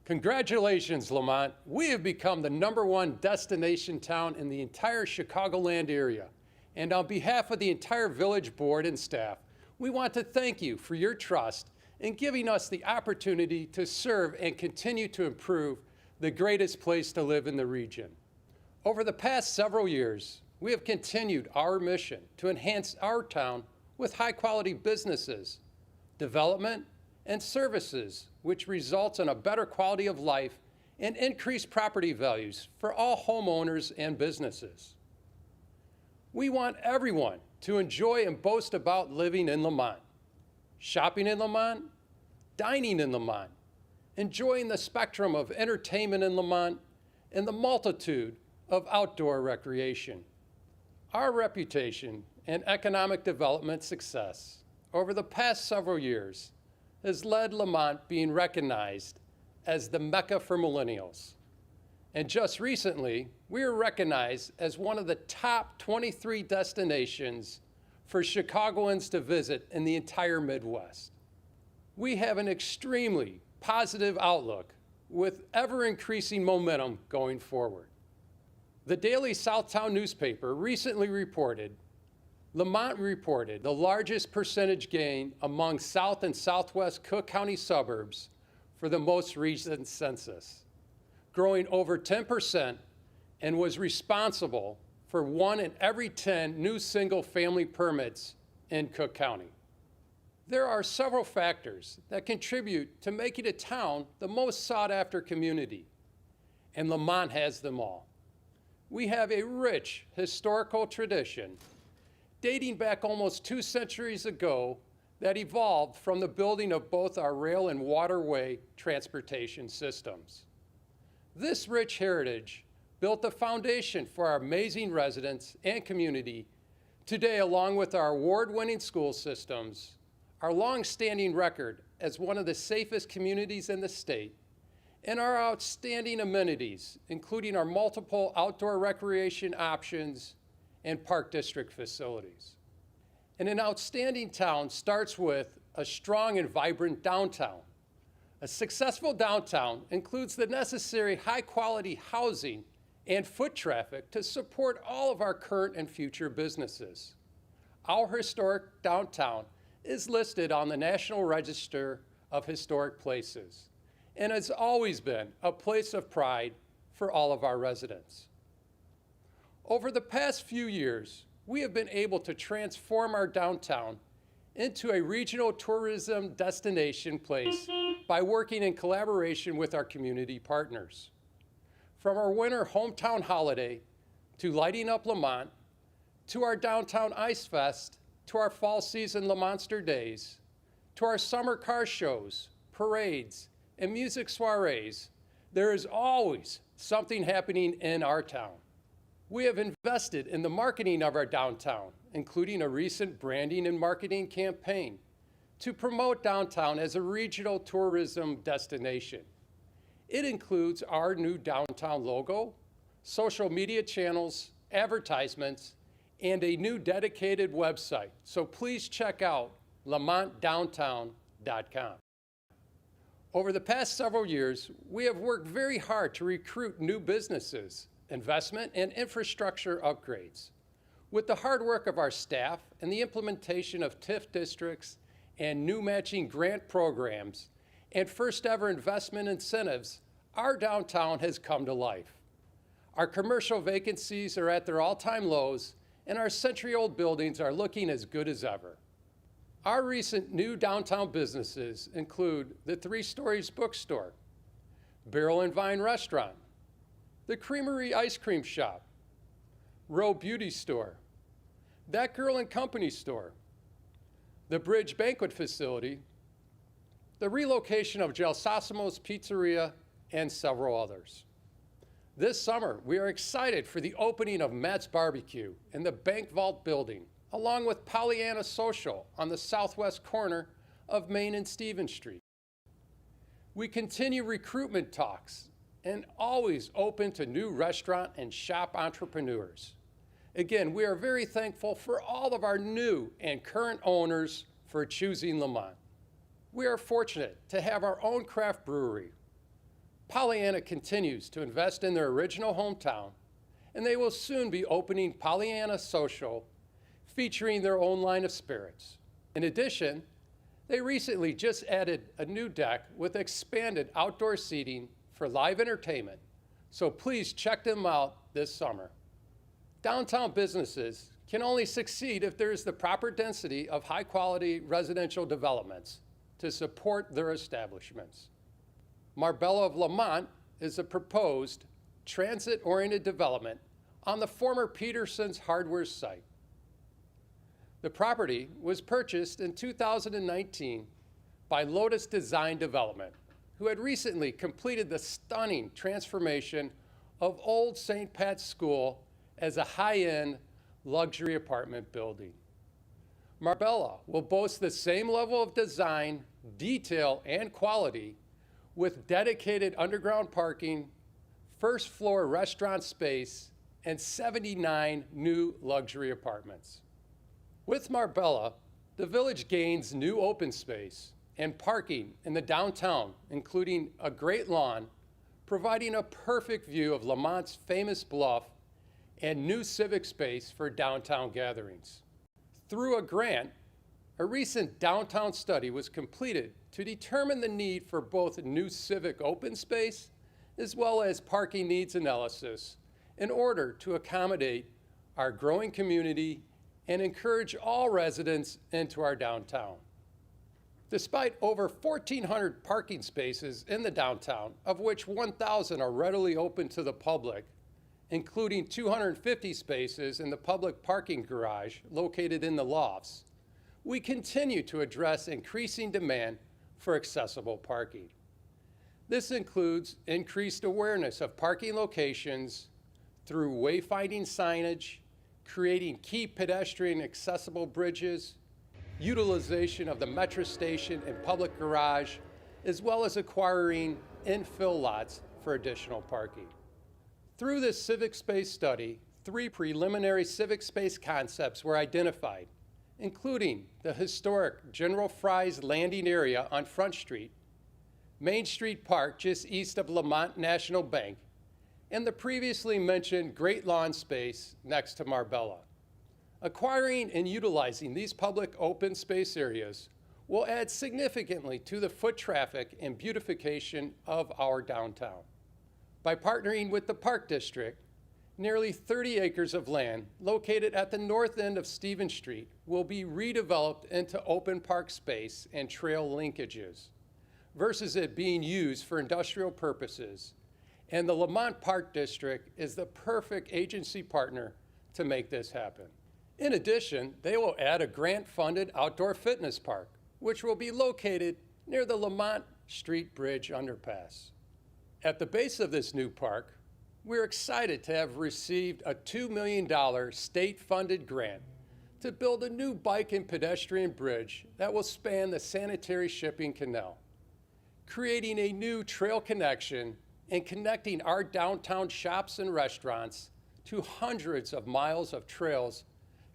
Congratulations, Lemont. We have become the #1 destination town in the entire Chicagoland area. And on behalf of the entire village board and staff, we want to thank you for your trust in giving us the opportunity to serve and continue to improve the greatest place to live in the region. Over the past several years, we have continued our mission to enhance our town with high-quality businesses, development, and services, which results in a better quality of life and increased property values for all homeowners and businesses. We want everyone to enjoy and boast about living in Lemont, shopping in Lemont, dining in Lemont, enjoying the spectrum of entertainment in Lemont, and the multitude of outdoor recreation. Our reputation and economic development success over the past several years has led Lemont being recognized as the Mecca for millennials. And just recently, we were recognized as one of the top 23 destinations for Chicagoans to visit in the entire Midwest. We have an extremely positive outlook with ever-increasing momentum going forward. The Daily Southtown newspaper recently reported Lemont reported the largest percentage gain among South and Southwest Cook County suburbs for the most recent census, growing over 10% and was responsible for 1 in every 10 new single-family permits in Cook County. There are several factors that contribute to making a town the most sought-after community, and Lemont has them all. We have a rich historical tradition dating back almost 2 centuries ago that evolved from the building of both our rail and waterway transportation systems. This rich heritage built the foundation for our amazing residents and community today, along with our award-winning school systems, our long-standing record as one of the safest communities in the state, and our outstanding amenities, including our multiple outdoor recreation options and park district facilities. And an outstanding town starts with a strong and vibrant downtown. A successful downtown includes the necessary high-quality housing and foot traffic to support all of our current and future businesses. Our historic downtown is listed on the National Register of Historic Places and has always been a place of pride for all of our residents. Over the past few years, we have been able to transform our downtown into a regional tourism destination place by working in collaboration with our community partners. From our winter hometown holiday to lighting up Lemont, to our downtown Ice Fest, to our fall season Lemonster Days, to our summer car shows, parades, and music soirees, there is always something happening in our town. We have invested in the marketing of our downtown, including a recent branding and marketing campaign to promote downtown as a regional tourism destination. It includes our new downtown logo, social media channels, advertisements, and a new dedicated website. So please check out LemontDowntown.com. Over the past several years, we have worked very hard to recruit new businesses, investment, and infrastructure upgrades. With the hard work of our staff and the implementation of TIF districts and new matching grant programs and first-ever investment incentives, our downtown has come to life. Our commercial vacancies are at their all-time lows, and our century-old buildings are looking as good as ever. Our recent new downtown businesses include the 3 Stories Bookstore, Barrel and Vine Restaurant, the Creamery Ice Cream Shop, Row Beauty Store, That Girl and Company Store, the Bridge Banquet Facility, the relocation of Gelsosimo's Pizzeria, and several others. This summer, we are excited for the opening of Matt's Barbecue in the Bank Vault building, along with Pollyanna Social on the southwest corner of Main and Stevens Street. We continue recruitment talks and always open to new restaurant and shop entrepreneurs. Again, we are very thankful for all of our new and current owners for choosing Lemont. We are fortunate to have our own craft brewery, Pollyanna continues to invest in their original hometown, and they will soon be opening Pollyanna Social, featuring their own line of spirits. In addition, they recently just added a new deck with expanded outdoor seating for live entertainment, so please check them out this summer. Downtown businesses can only succeed if there is the proper density of high-quality residential developments to support their establishments. Marbella of Lamont is a proposed transit-oriented development on the former Peterson's Hardware site. The property was purchased in 2019 by Lotus Design Development, who had recently completed the stunning transformation of Old St. Pat's School as a high-end luxury apartment building. Marbella will boast the same level of design, detail, and quality with dedicated underground parking, first-floor restaurant space, and 79 new luxury apartments. With Marbella, the village gains new open space and parking in the downtown, including a great lawn, providing a perfect view of Lamont's famous bluff and new civic space for downtown gatherings. Through a grant, a recent downtown study was completed to determine the need for both new civic open space as well as parking needs analysis in order to accommodate our growing community and encourage all residents into our downtown. Despite over 1,400 parking spaces in the downtown, of which 1,000 are readily open to the public, including 250 spaces in the public parking garage located in the lofts, we continue to address increasing demand for accessible parking. This includes increased awareness of parking locations through wayfinding signage, creating key pedestrian accessible bridges, utilization of the metro station and public garage, as well as acquiring infill lots for additional parking. Through this civic space study, 3 preliminary civic space concepts were identified, including the historic General Fry's Landing area on Front Street, Main Street Park just east of Lemont National Bank, and the previously mentioned Great Lawn space next to Marbella. Acquiring and utilizing these public open space areas will add significantly to the foot traffic and beautification of our downtown. By partnering with the Park District, nearly 30 acres of land located at the north end of Stevens Street will be redeveloped into open park space and trail linkages, versus it being used for industrial purposes. And the Lemont Park District is the perfect agency partner to make this happen. In addition, they will add a grant-funded outdoor fitness park, which will be located near the Lemont Street Bridge underpass. At the base of this new park, we're excited to have received a $2 million state-funded grant to build a new bike and pedestrian bridge that will span the sanitary shipping canal, creating a new trail connection and connecting our downtown shops and restaurants to hundreds of miles of trails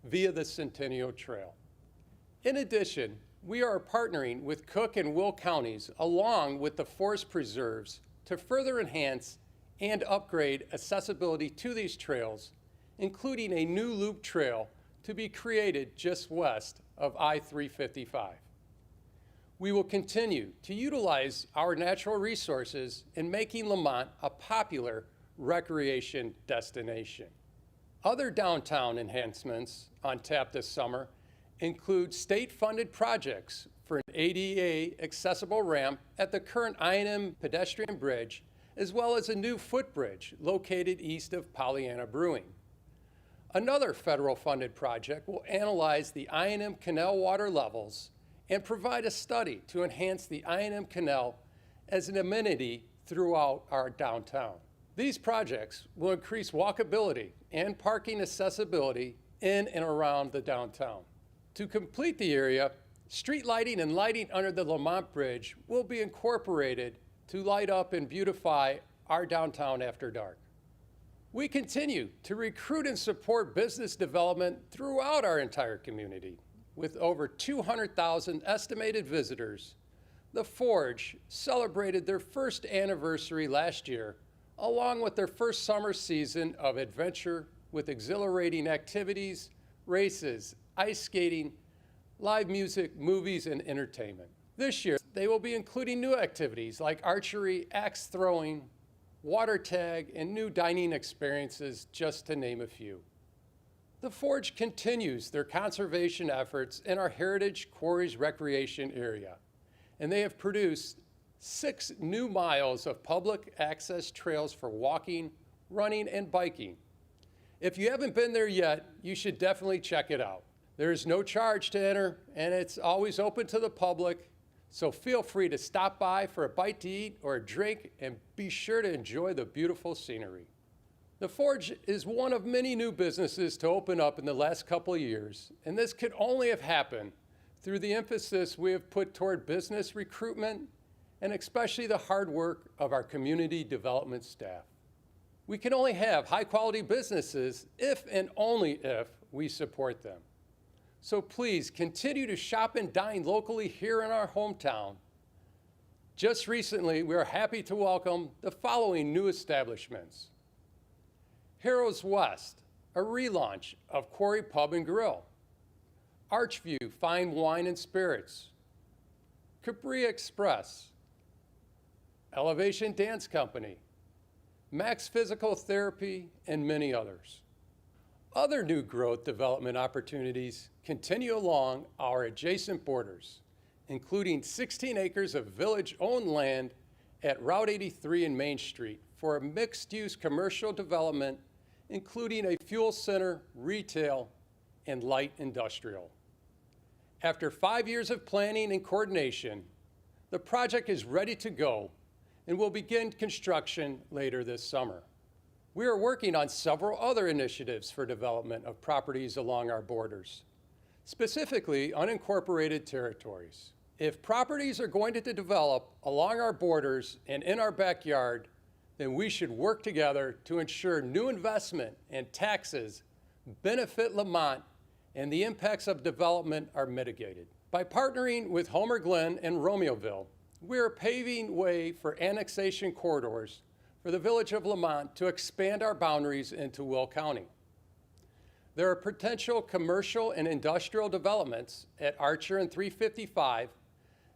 via the Centennial Trail. In addition, we are partnering with Cook and Will counties along with the forest preserves to further enhance and upgrade accessibility to these trails, including a new loop trail to be created just west of I-355. We will continue to utilize our natural resources in making Lemont a popular recreation destination. Other downtown enhancements on tap this summer include state-funded projects for an ADA accessible ramp at the current I&M pedestrian bridge, as well as a new footbridge located east of Pollyanna Brewing. Another federal-funded project will analyze the I&M Canal water levels and provide a study to enhance the I&M Canal as an amenity throughout our downtown. These projects will increase walkability and parking accessibility in and around the downtown. To complete the area, street lighting and lighting under the Lemont Bridge will be incorporated to light up and beautify our downtown after dark. We continue to recruit and support business development throughout our entire community, with over 200,000 estimated visitors The Forge celebrated their first anniversary last year, along with their first summer season of adventure with exhilarating activities, races, ice skating, live music, movies, and entertainment. This year, they will be including new activities like archery, axe throwing, water tag, and new dining experiences, just to name a few. The Forge continues their conservation efforts in our Heritage Quarries Recreation area, and they have produced 6 new miles of public access trails for walking, running, and biking. If you haven't been there yet, you should definitely check it out. There is no charge to enter, and it's always open to the public, so feel free to stop by for a bite to eat or a drink, and be sure to enjoy the beautiful scenery. The Forge is one of many new businesses to open up in the last couple of years, and this could only have happened through the emphasis we have put toward business recruitment and especially the hard work of our community development staff. We can only have high-quality businesses if and only if we support them. So please continue to shop and dine locally here in our hometown. Just recently, we are happy to welcome the following new establishments. Harrow's West, a relaunch of Quarry Pub and Grill. Archview Fine Wine and Spirits. Capri Express. Elevation Dance Company. Max Physical Therapy, and many others. Other new growth development opportunities continue along our adjacent borders, including 16 acres of village-owned land at Route 83 and Main Street for a mixed-use commercial development, including a fuel center, retail, and light industrial. After 5 years of planning and coordination, the project is ready to go and will begin construction later this summer. We are working on several other initiatives for development of properties along our borders, specifically unincorporated territories. If properties are going to develop along our borders and in our backyard, then we should work together to ensure new investment and taxes benefit Lamont and the impacts of development are mitigated. By partnering with Homer Glen and Romeoville, we are paving way for annexation corridors for the village of Lamont to expand our boundaries into Will County. There are potential commercial and industrial developments at Archer and 355,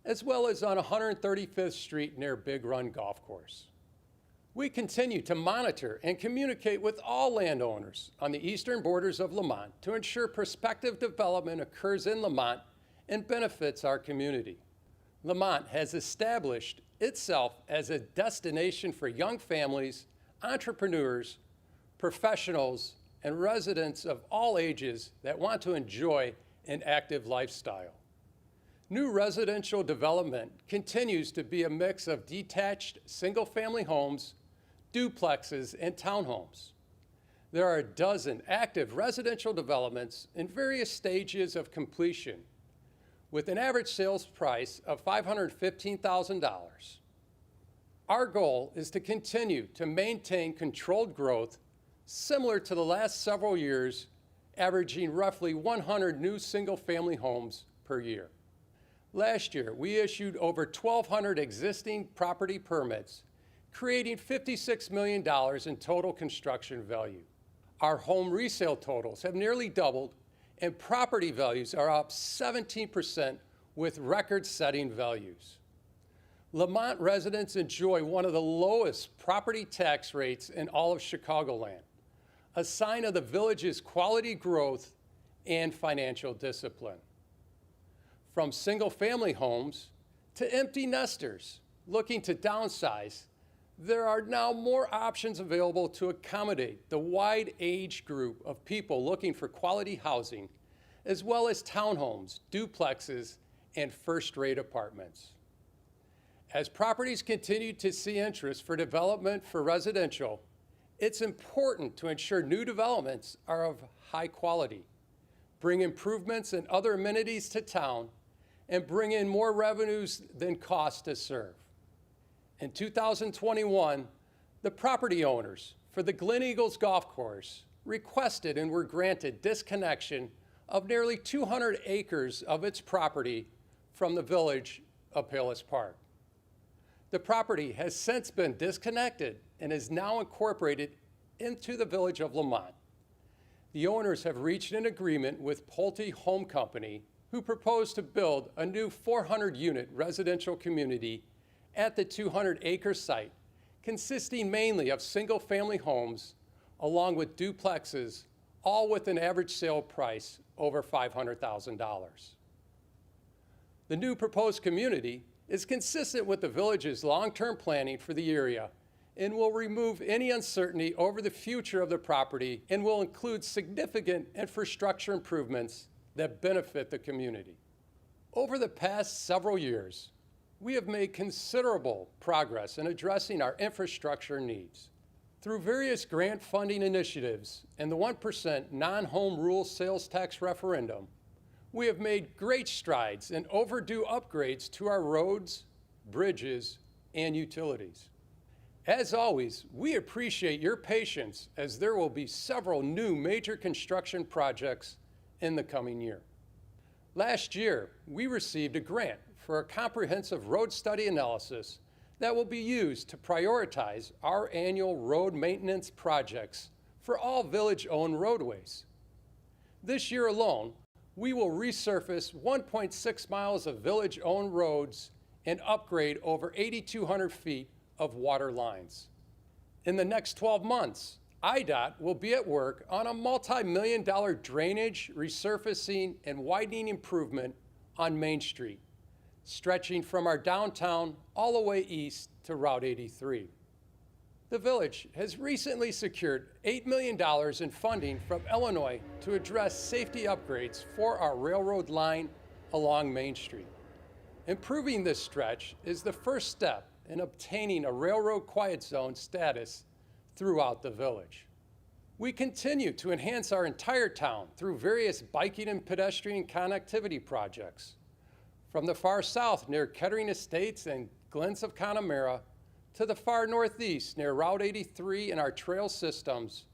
as well as on 135th Street near Big Run Golf Course. We continue to monitor and communicate with all landowners on the eastern borders of Lamont to ensure prospective development occurs in Lamont and benefits our community. Lamont has established itself as a destination for young families, entrepreneurs, professionals, and residents of all ages that want to enjoy an active lifestyle. New residential development continues to be a mix of detached single-family homes, duplexes, and townhomes. There are a dozen active residential developments in various stages of completion, with an average sales price of $515,000. Our goal is to continue to maintain controlled growth similar to the last several years, averaging roughly 100 new single-family homes per year. Last year, we issued over 1,200 existing property permits, creating $56 million in total construction value. Our home resale totals have nearly doubled, and property values are up 17% with record-setting values. Lamont residents enjoy one of the lowest property tax rates in all of Chicagoland, a sign of the village's quality growth and financial discipline. From single-family homes to empty nesters looking to downsize, there are now more options available to accommodate the wide age group of people looking for quality housing, as well as townhomes, duplexes, and first-rate apartments. As properties continue to see interest for development for residential, it's important to ensure new developments are of high quality, bring improvements and other amenities to town, and bring in more revenues than cost to serve. In 2021, the property owners for the Glen Eagles Golf Course requested and were granted disconnection of nearly 200 acres of its property from the village of Palos Park. The property has since been disconnected and is now incorporated into the village of Lemont. The owners have reached an agreement with Pulte Home Company, who propose to build a new 400-unit residential community at the 200-acre site, consisting mainly of single-family homes along with duplexes, all with an average sale price over $500,000. The new proposed community is consistent with the village's long-term planning for the area and will remove any uncertainty over the future of the property and will include significant infrastructure improvements that benefit the community. Over the past several years, we have made considerable progress in addressing our infrastructure needs. Through various grant funding initiatives and the 1% non-home rule sales tax referendum, we have made great strides in overdue upgrades to our roads, bridges, and utilities. As always, we appreciate your patience as there will be several new major construction projects in the coming year. Last year, we received a grant for a comprehensive road study analysis that will be used to prioritize our annual road maintenance projects for all village-owned roadways. This year alone, we will resurface 1.6 miles of village-owned roads and upgrade over 8,200 feet of water lines. In the next 12 months, IDOT will be at work on a multi-million-dollar drainage, resurfacing, and widening improvement on Main Street, stretching from our downtown all the way east to Route 83. The village has recently secured $8 million in funding from Illinois to address safety upgrades for our railroad line along Main Street. Improving this stretch is the first step in obtaining a railroad quiet zone status throughout the village. We continue to enhance our entire town through various biking and pedestrian connectivity projects. From the far south near Kettering Estates and Glens of Connemara, to the far northeast near Route 83 and our trail systems,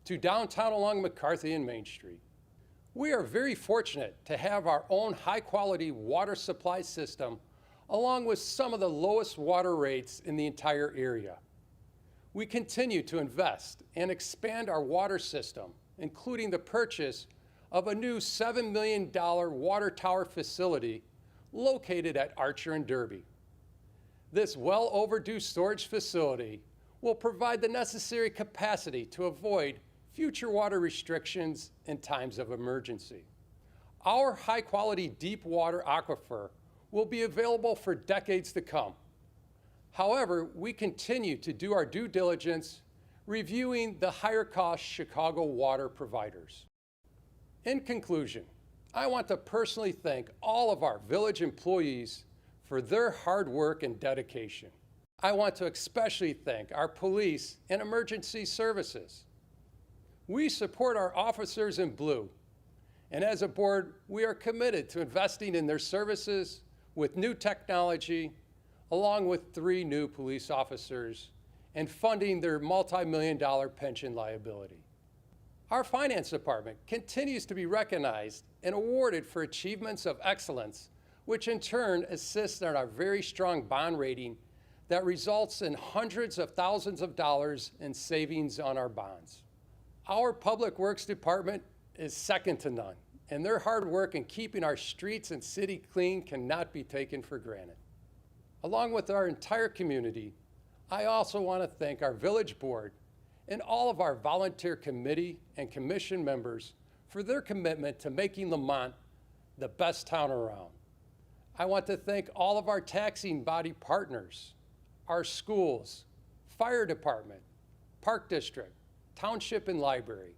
to downtown along McCarthy and Main Street. We are very fortunate to have our own high-quality water supply system, along with some of the lowest water rates in the entire area. We continue to invest and expand our water system, including the purchase of a new $7 million water tower facility located at Archer and Derby. This well-overdue storage facility will provide the necessary capacity to avoid future water restrictions in times of emergency. Our high-quality deep water aquifer will be available for decades to come. However, we continue to do our due diligence reviewing the higher-cost Chicago water providers. In conclusion, I want to personally thank all of our village employees for their hard work and dedication. I want to especially thank our police and emergency services. We support our officers in blue, and as a board, we are committed to investing in their services with new technology, along with 3 new police officers, and funding their multi-million-dollar pension liability. Our finance department continues to be recognized and awarded for achievements of excellence, which in turn assists in our very strong bond rating that results in hundreds of thousands of dollars in savings on our bonds. Our Public Works Department is second to none, and their hard work in keeping our streets and city clean cannot be taken for granted. Along with our entire community, I also want to thank our village board and all of our volunteer committee and commission members for their commitment to making Lemont the best town around. I want to thank all of our taxing body partners, our schools, fire department, park district, township, and library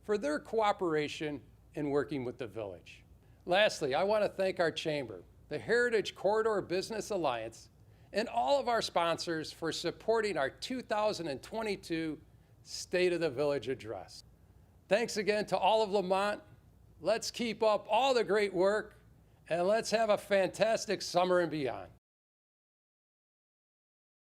for their cooperation in working with the village. Lastly, I want to thank our chamber, the Heritage Corridor Business Alliance, and all of our sponsors for supporting our 2022 State of the Village Address. Thanks again to all of Lemont. Let's keep up all the great work, and let's have a fantastic summer and beyond.